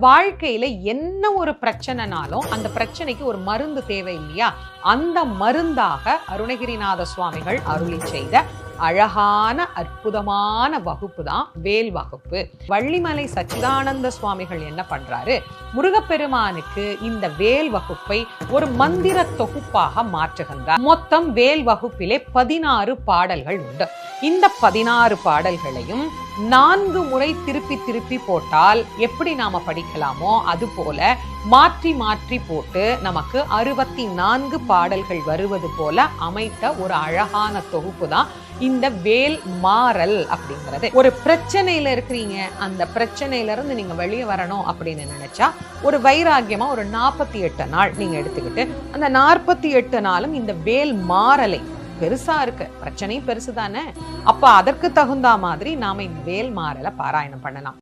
வாழ்க்கையில என்ன ஒரு பிரச்சனைனாலும் அந்த பிரச்சனைக்கு ஒரு மருந்து தேவை இல்லையா? அந்த மருந்தாக அருணகிரிநாத சுவாமிகள் அருளி செய்த அழகான அற்புதமான வகுப்பு தான் வேல் வகுப்பு. வள்ளிமலை சச்சிதானந்த சுவாமிகள் என்ன பண்றாரு, முருகப்பெருமானுக்கு இந்த வேல் வகுப்பை ஒரு மந்திர தொகுப்பாக மாற்றுகின்றார். மொத்தம் வேல் வகுப்பிலே 16 பாடல்கள் உண்டு. இந்த 16 பாடல்களையும் 4 முறை திருப்பி திருப்பி போட்டால் எப்படி நாம படிக்கலாமோ அது போல மாற்றி மாற்றி போட்டு நமக்கு 64 பாடல்கள் வருவது போல அமைத்த ஒரு அழகான தொகுப்பு தான் இந்த வேல் மாறல் அப்படிங்கிறது. ஒரு பிரச்சனையில இருக்கிறீங்க, அந்த பிரச்சனையில இருந்து நீங்க வெளியே வரணும் அப்படின்னு நினைச்சா ஒரு வைராக்கியமா ஒரு 48 நாள் நீங்க எடுத்துக்கிட்டு அந்த 48 நாளும் இந்த வேல் மாறலை, பெருசா இருக்கு பிரச்சனையும் பெருசு தானே, அப்ப அதற்கு தகுந்த மாதிரி நாம இந்த வேல் மாறலை பாராயணம் பண்ணலாம்.